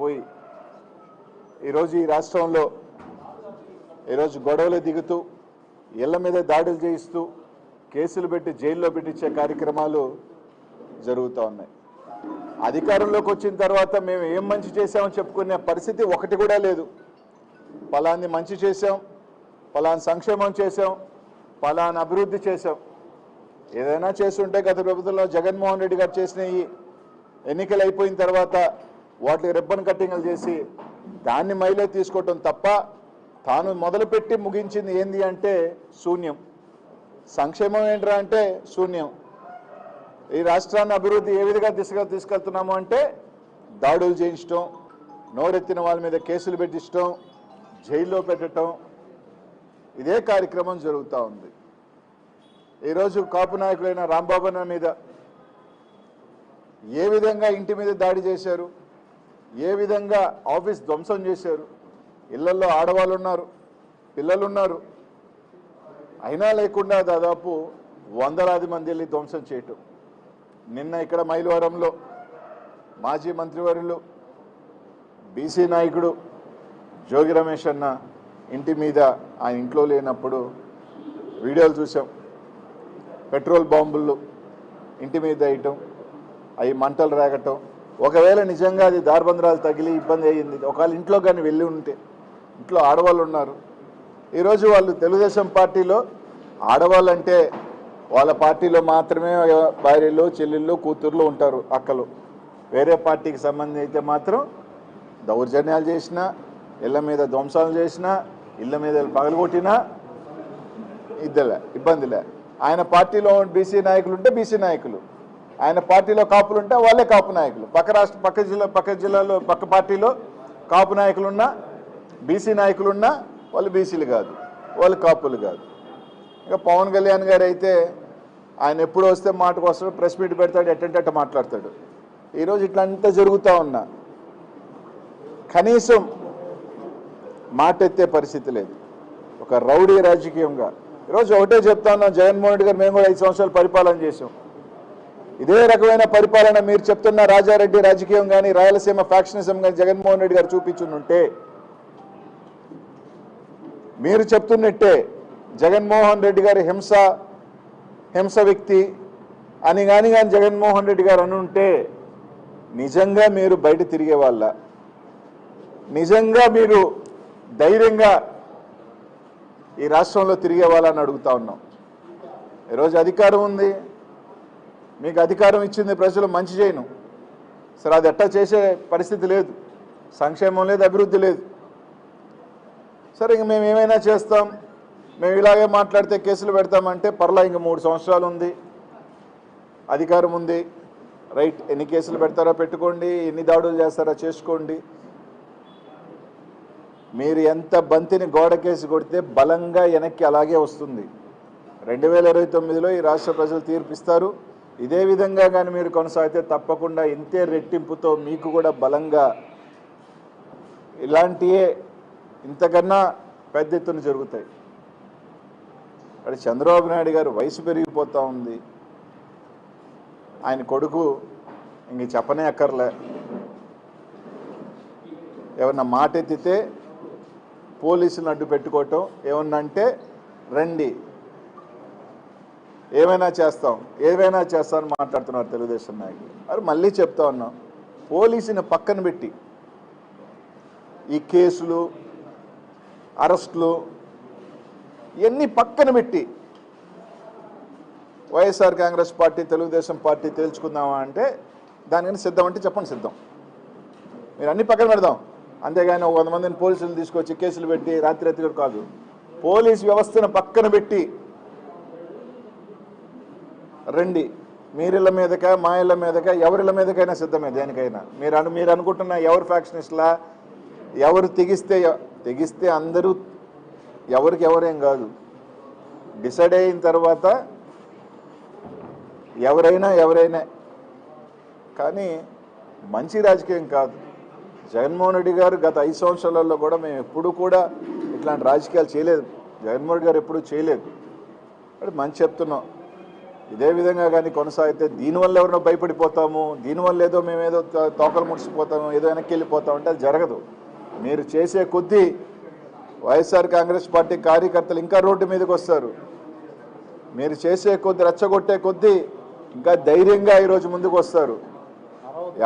పోయి ఈరోజు ఈ రాష్ట్రంలో ఈరోజు గొడవలు దిగుతూ ఇళ్ల మీద దాడులు చేయిస్తూ కేసులు పెట్టి జైల్లో పెట్టించే కార్యక్రమాలు జరుగుతూ ఉన్నాయి. అధికారంలోకి వచ్చిన తర్వాత మేము ఏం మంచి చేశామని చెప్పుకునే పరిస్థితి ఒకటి కూడా లేదు. పలాన్ని మంచి చేశాం, పలాని సంక్షేమం చేశాం, పలాని అభివృద్ధి చేశాం. ఏదైనా చేస్తుంటే గత ప్రభుత్వంలో జగన్మోహన్ రెడ్డి గారు చేసిన ఈ ఎన్నికలు అయిపోయిన తర్వాత వాటికి రిబ్బన్ కట్టింగ్లు చేసి దాన్ని మైలే తీసుకోవటం తప్ప తాను మొదలుపెట్టి ముగించింది ఏంది అంటే శూన్యం. సంక్షేమం ఏంట్రా అంటే శూన్యం. ఈ రాష్ట్రాన్ని అభివృద్ధి ఏ విధంగా దిశగా తీసుకెళ్తున్నాము అంటే దాడులు చేయించడం, నోరెత్తిన వాళ్ళ మీద కేసులు పెట్టించడం, జైల్లో పెట్టడం, ఇదే కార్యక్రమం జరుగుతూ ఉంది. ఈరోజు కాపు నాయకులైన రాంబాబు అన్న మీద ఏ విధంగా ఇంటి మీద దాడి చేశారు, ఏ విధంగా ఆఫీస్ ధ్వంసం చేశారు. ఇళ్లలో ఆడవాళ్ళు ఉన్నారు, పిల్లలు ఉన్నారు, అయినా లేకుండా దాదాపు వందలాది మంది వెళ్ళి ధ్వంసం చేయటం. నిన్న ఇక్కడ మైలవరంలో మాజీ మంత్రివర్యులు బీసీ నాయకుడు జోగి రమేష్ అన్న ఇంటి మీద ఆయన ఇంట్లో లేనప్పుడు వీడియోలు చూసాం. పెట్రోల్ బాంబులు ఇంటి మీద వేయటం, అవి మంటలు రేగటం. ఒకవేళ నిజంగా అది దార్బంధరాలు తగిలి ఇబ్బంది అయ్యింది, ఒకవేళ ఇంట్లో కానీ వెళ్ళి ఉంటే, ఇంట్లో ఆడవాళ్ళు ఉన్నారు. ఈరోజు వాళ్ళు తెలుగుదేశం పార్టీలో ఆడవాళ్ళంటే వాళ్ళ పార్టీలో మాత్రమే భార్యలు, చెల్లెళ్ళు, కూతుర్లు ఉంటారు, అక్కలు. వేరే పార్టీకి సంబంధించి అయితే మాత్రం దౌర్జన్యాలు చేసినా, ఇళ్ల మీద ధ్వంసాలు చేసినా, ఇళ్ల మీద పగలగొట్టినా ఇబ్బందిలే. ఆయన పార్టీలో బీసీ నాయకులు ఉంటే బీసీ నాయకులు, ఆయన పార్టీలో కాపులు ఉంటే వాళ్ళే కాపు నాయకులు. పక్క జిల్లాలో పక్క పార్టీలో కాపు నాయకులున్నా, బీసీ నాయకులున్నా వాళ్ళు బీసీలు కాదు, వాళ్ళు కాపులు కాదు. ఇక పవన్ కళ్యాణ్ గారు అయితే ఆయన ఎప్పుడు వస్తే మాటకు వస్తాడు, ప్రెస్ మీట్ పెడతాడు, ఎట్టంటే మాట్లాడతాడు. ఈరోజు ఇట్లంతా జరుగుతూ ఉన్నా కనీసం మాట ఎత్తే పరిస్థితి లేదు. ఒక రౌడీ రాజకీయంగా ఈరోజు ఒకటే చెప్తా ఉన్నాం, జగన్మోహన్ రెడ్డి గారు మేము కూడా 5 సంవత్సరాలు పరిపాలన చేసాం. ఇదే రకమైన పరిపాలన మీరు చెప్తున్న రాజారెడ్డి రాజకీయం కానీ, రాయలసీమ ఫ్యాక్షనిజం కానీ జగన్మోహన్ రెడ్డి గారు చూపించుంటే, మీరు చెప్తున్నట్టే జగన్మోహన్ రెడ్డి గారి హింస వ్యక్తి అని కానీ జగన్మోహన్ రెడ్డి గారు అనుంటే నిజంగా మీరు బయట తిరిగే వాళ్ళ, నిజంగా మీరు ధైర్యంగా ఈ రాష్ట్రంలో తిరిగే వాళ్ళని అడుగుతా ఉన్నాం. ఈరోజు అధికారం ఉంది, మీకు అధికారం ఇచ్చింది ప్రజలు, మంచి చేయను సరే, అది ఎట్టా చేసే పరిస్థితి లేదు, సంక్షేమం లేదు, అభివృద్ధి లేదు. సరే ఇంక మేము ఏమైనా చేస్తాం, మేము ఇలాగే మాట్లాడితే కేసులు పెడతామంటే పర్లా, ఇంక 3 సంవత్సరాలు ఉంది, అధికారం ఉంది, రైట్. ఎన్ని కేసులు పెడతారో పెట్టుకోండి, ఎన్ని దాడులు చేస్తారో చేసుకోండి. మీరు ఎంత బంతిని గోడ కేసు కొడితే బలంగా వెనక్కి అలాగే వస్తుంది. 2029లో ఈ రాష్ట్ర ప్రజలు తీర్పిస్తారు. ఇదే విధంగా కానీ మీరు కొనసాగితే తప్పకుండా ఇంతే రెట్టింపుతో మీకు కూడా బలంగా ఇలాంటియే ఇంతకన్నా పెద్ద ఎత్తున జరుగుతాయి. అక్కడ చంద్రబాబు నాయుడు గారు వయసు పెరిగిపోతూ ఉంది, ఆయన కొడుకు ఇంక చెప్పనే అక్కర్లే. ఏమన్నా మాట ఎత్తితే పోలీసులను అడ్డు పెట్టుకోవటం, ఏమన్నా అంటే రండి ఏమైనా చేస్తామని మాట్లాడుతున్నారు తెలుగుదేశం నాయకులు. అది మళ్ళీ చెప్తా ఉన్నాం, పోలీసుని పక్కన పెట్టి ఈ కేసులు, అరెస్టులు ఇవన్నీ పక్కన పెట్టి వైఎస్ఆర్ కాంగ్రెస్ పార్టీ, తెలుగుదేశం పార్టీ తేల్చుకుందామా అంటే దానికని సిద్ధం అంటే చెప్పండి, సిద్ధం. మీరు అన్ని పక్కన పెడదాం, అంతేగాని 100 మందిని పోలీసులను తీసుకొచ్చి కేసులు పెట్టి రాత్రి కాదు. పోలీస్ వ్యవస్థను పక్కన పెట్టి రండి, మీరిళ్ళ మీదక, మా ఇళ్ళ మీదక, ఎవరిళ్ళ మీదకైనా సిద్ధమే దేనికైనా. మీరు అనుకుంటున్న ఎవరు ఫ్యాక్షనిస్ట్లా, ఎవరు తెగిస్తే అందరూ ఎవరికి ఎవరేం కాదు, డిసైడ్ అయిన తర్వాత ఎవరైనా కానీ మంచి రాజకీయం కాదు. జగన్మోహన్ రెడ్డి గారు గత 5 సంవత్సరాలలో కూడా మేము ఎప్పుడు కూడా ఇట్లాంటి రాజకీయాలు చేయలేదు. జగన్మోహన్ రెడ్డి గారు ఎప్పుడూ చేయలేదు. అంటే మంచి చెప్తున్నాం, ఇదే విధంగా కానీ కొనసాగితే దీనివల్ల ఎవరినో భయపడిపోతాము, దీనివల్ల ఏదో మేమేదో తోకలు ముడిచిపోతాము, ఏదో వెనక్కి వెళ్ళిపోతాము అంటే అది జరగదు. మీరు చేసే కొద్దీ వైఎస్ఆర్ కాంగ్రెస్ పార్టీ కార్యకర్తలు ఇంకా రోడ్డు మీదకి వస్తారు. మీరు చేసే కొద్దీ రెచ్చగొట్టే కొద్దీ ఇంకా ధైర్యంగా ఈరోజు ముందుకు వస్తారు.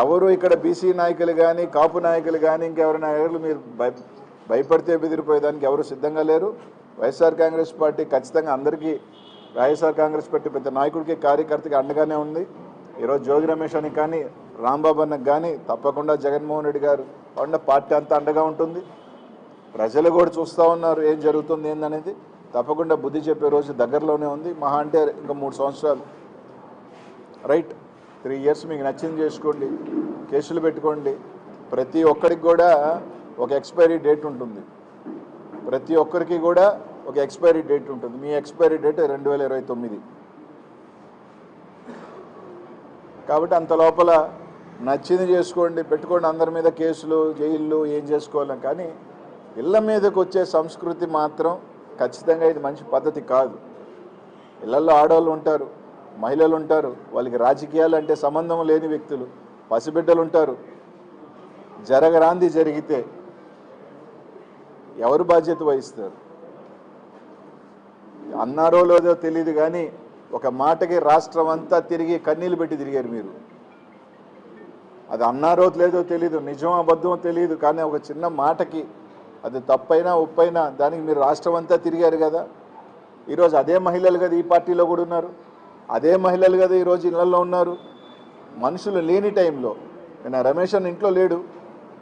ఎవరు ఇక్కడ బీసీ నాయకులు కానీ కాపు నాయకులు కానీ ఇంకెవరి నాయకులు మీరు భయపడితే బెదిరిపోయేదానికి ఎవరు సిద్ధంగా లేరు. వైఎస్ఆర్ కాంగ్రెస్ పార్టీ ఖచ్చితంగా అందరికీ వైఎస్ఆర్ కాంగ్రెస్ పార్టీ పెద్ద నాయకుడికి కార్యకర్తకి అండగానే ఉంది. ఈరోజు జోగి రమేష్ అని కానీ రాంబాబు అన్నకు కానీ తప్పకుండా జగన్మోహన్ రెడ్డి గారు ఉన్న పార్టీ అంతా అండగా ఉంటుంది. ప్రజలు కూడా చూస్తూ ఉన్నారు ఏం జరుగుతుంది ఏందనేది. తప్పకుండా బుద్ధి చెప్పే రోజు దగ్గరలోనే ఉంది. మహా అంటే ఇంకా 3 సంవత్సరాలు, రైట్, 3 years మీకు నచ్చింది చేసుకోండి, కేసులు పెట్టుకోండి. ప్రతి ఒక్కరికి కూడా ఒక ఎక్స్పైరీ డేట్ ఉంటుంది. ప్రతి ఒక్కరికి కూడా ఒక ఎక్స్పైరీ డేట్ ఉంటుంది. మీ ఎక్స్పైరీ డేట్ 2029. కాబట్టి అంత లోపల నచ్చింది చేసుకోండి, పెట్టుకోండి. అందరి మీద కేసులు, జైళ్ళు ఏం చేసుకోవాలి. కానీ ఇళ్ల మీదకి వచ్చే సంస్కృతి మాత్రం ఖచ్చితంగా ఇది మంచి పద్ధతి కాదు. ఇళ్లలో ఆడవాళ్ళు ఉంటారు, మహిళలు ఉంటారు, వాళ్ళకి రాజకీయాలు అంటే సంబంధం లేని వ్యక్తులు, పసిబిడ్డలు ఉంటారు. జరగరాంది జరిగితే ఎవరు బాధ్యత వహిస్తారు? అన్నారో లేదో తెలియదు కానీ ఒక మాటకి రాష్ట్రం అంతా తిరిగి కన్నీళ్ళు పెట్టి తిరిగారు మీరు. అది అన్నారో లేదో తెలియదు, నిజం అబద్ధమో తెలియదు, కానీ ఒక చిన్న మాటకి అది తప్పైనా ఒప్పైనా దానికి మీరు రాష్ట్రం అంతా తిరిగారు కదా. ఈరోజు అదే మహిళలు కదా ఈ పార్టీలో కూడా ఉన్నారు, అదే మహిళలు కదా ఈరోజు ఇళ్లలో ఉన్నారు. మనుషులు లేని టైంలో నేను రమేష్ అన్న ఇంట్లో లేడు,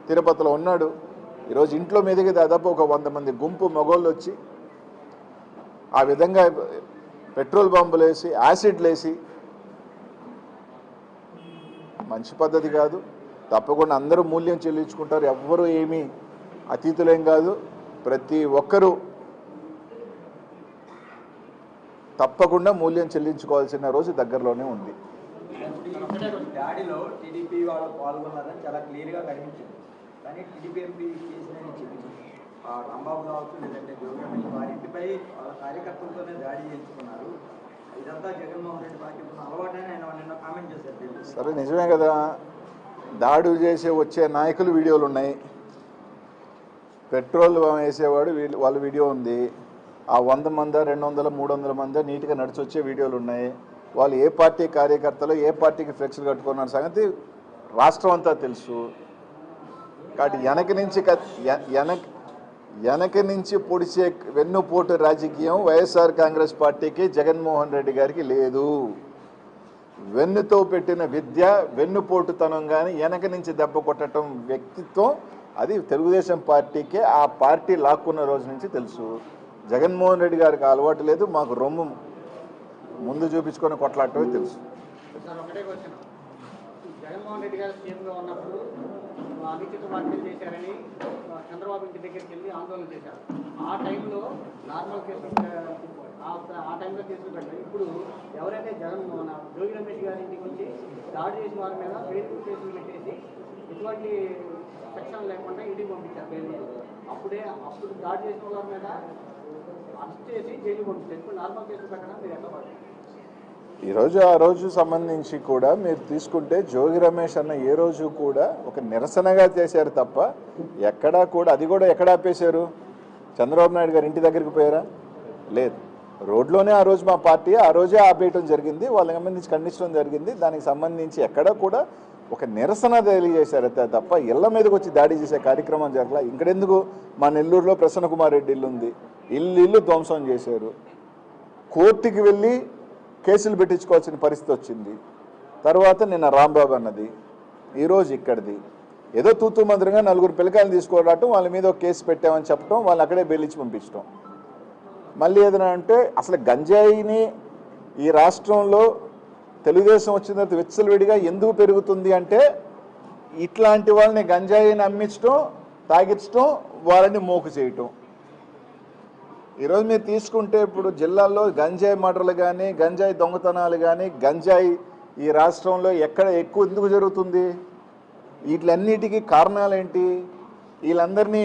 తిరుపతిలో ఉన్నాడు. ఈరోజు ఇంట్లో మీదకి దాదాపు ఒక 100 మంది గుంపు మగోళ్ళు వచ్చి ఆ విధంగా పెట్రోల్ బాంబులు వేసి యాసిడ్లు వేసి మంచి పద్ధతి కాదు. తప్పకుండా అందరూ మూల్యం చెల్లించుకుంటారు. ఎవ్వరూ ఏమీ అతీతులేం కాదు. ప్రతి ఒక్కరూ తప్పకుండా మూల్యం చెల్లించుకోవాల్సిన రోజు దగ్గరలోనే ఉంది. దాడిలో టీడీపీ వాళ్ళు పాల్గొన్నారని చాలా క్లియర్గా కనిపించింది. కానీ టీడీపీ ఎంపీ కేసులని చెప్పింది రాంబాబు కావచ్చు, లేదంటే జోగి రమేష్ వారింటిపై వాళ్ళ కార్యకర్తలతోనే దాడి చేయించుకున్నారు. ఇదంతా జగన్మోహన్ రెడ్డి పార్టీ అలవాటని ఆయన నిన్న కామెంట్ చేశారు. సరే, నిజమే కదా. దాడులు చేసే వచ్చే నాయకులు వీడియోలు ఉన్నాయి, పెట్రోల్ వేసేవాడు వాళ్ళ వీడియో ఉంది. ఆ 100 మంది 200 300 మంది నీట్గా నడిచి వచ్చే వీడియోలు ఉన్నాయి. వాళ్ళు ఏ పార్టీ కార్యకర్తలు ఏ పార్టీకి ఫ్లెక్స్లు కట్టుకున్న సంగతి రాష్ట్రం అంతా తెలుసు. కాబట్టి వెనక నుంచి పొడిచే వెన్నుపోటు రాజకీయం వైఎస్ఆర్ కాంగ్రెస్ పార్టీకి జగన్మోహన్ రెడ్డి గారికి లేదు. వెన్నుతో పెట్టిన విద్య, వెన్నుపోటుతనం కానీ వెనక నుంచి దెబ్బ కొట్టడం వ్యక్తిత్వం అది తెలుగుదేశం పార్టీకే ఆ పార్టీ లాక్కున్న రోజు నుంచి తెలుసు. జగన్మోహన్ రెడ్డి గారికి అలవాటు లేదు. మాకు రొమ్ము ముందు చూపించుకొని కొట్లాడటమే తెలుసు. జగన్మోహన్ రెడ్డి గారు సీఎంగా ఉన్నప్పుడు అనుచిత వ్యాఖ్యలు చేశారని చంద్రబాబు ఇంటి దగ్గరికి వెళ్ళి ఆందోళన చేశారు. ఆ టైంలో నార్మల్ కేసులు ఆ టైంలో కేసులు పెట్టారు. ఇప్పుడు ఎవరైతే జోగి రమేష్ గారి ఇంటికి వచ్చి దాడి చేసిన వారి మీద ఫేస్బుక్ కేసులు పెట్టేసి ఎటువంటి సెక్షన్ లేకుండా ఇంటికి పంపించారు పేరు. అప్పుడు దాడి చేసిన వారి మీద అరెస్ట్ చేసి జైలు పంపించారు. ఇప్పుడు నార్మల్ కేసులు పెట్టడం మీరు ఎట్లా పడుతుంది? ఆ రోజు సంబంధించి కూడా మీరు తీసుకుంటే జోగి రమేష్ అన్న ఏ రోజు కూడా ఒక నిరసనగా చేశారు తప్ప ఎక్కడా కూడా అది కూడా ఎక్కడ ఆపేశారు? చంద్రబాబు నాయుడు గారు ఇంటి దగ్గరికి పోయారా? లేదు. రోడ్లోనే ఆ రోజు మా పార్టీ ఆ రోజే ఆపేయటం జరిగింది, వాళ్ళకి సంబంధించి ఖండించడం జరిగింది. దానికి సంబంధించి ఎక్కడ కూడా ఒక నిరసన తెలియజేశారు తప్ప ఇళ్ల మీదకి వచ్చి దాడి చేసే కార్యక్రమం జరగల. ఇంకడెందుకు మా నెల్లూరులో ప్రసన్న కుమార్ రెడ్డి ఇల్లు ఉంది, ఇల్లు ధ్వంసం చేశారు. కోర్టుకి వెళ్ళి కేసులు పెట్టించుకోవాల్సిన పరిస్థితి వచ్చింది. తర్వాత నిన్న రాంబాబు అన్నది, ఈరోజు ఇక్కడిది. ఏదో తూతూ మంత్రంగా 4 పిల్లకాయలు తీసుకోవడం, వాళ్ళ మీద ఒక కేసు పెట్టామని చెప్పడం, వాళ్ళు అక్కడే బెయిలిచ్చి పంపించడం. మళ్ళీ ఏదైనా అంటే అసలు గంజాయిని ఈ రాష్ట్రంలో తెలుగుదేశం వచ్చిన తర్వాత విచ్చలవిడిగా ఎందుకు పెరుగుతుంది అంటే ఇట్లాంటి వాళ్ళని గంజాయిని అమ్మించడం, తాగించడం, వాళ్ళని మోకు చేయటం. ఈరోజు మీరు తీసుకుంటే ఇప్పుడు జిల్లాల్లో గంజాయి మర్డర్లు కానీ గంజాయి దొంగతనాలు కానీ గంజాయి ఈ రాష్ట్రంలో ఎక్కడ ఎక్కువ ఎందుకు జరుగుతుంది? వీటిలన్నిటికీ కారణాలు ఏంటి? వీళ్ళందరినీ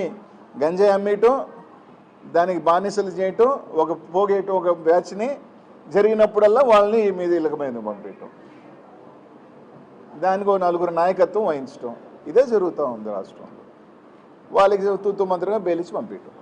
గంజాయి అమ్మేయటం, దానికి బానిసలు చేయటం, ఒక పోగేయటం, ఒక బ్యాచ్ని జరిగినప్పుడల్లా వాళ్ళని మీద ఇళ్ళకమైన పంపించడం, దానికి ఒక నలుగురు నాయకత్వం వహించడం, ఇదే జరుగుతూ ఉంది రాష్ట్రంలో. వాళ్ళకి తూతు మంత్రంగా బెయిలిచ్చి పంపించడం.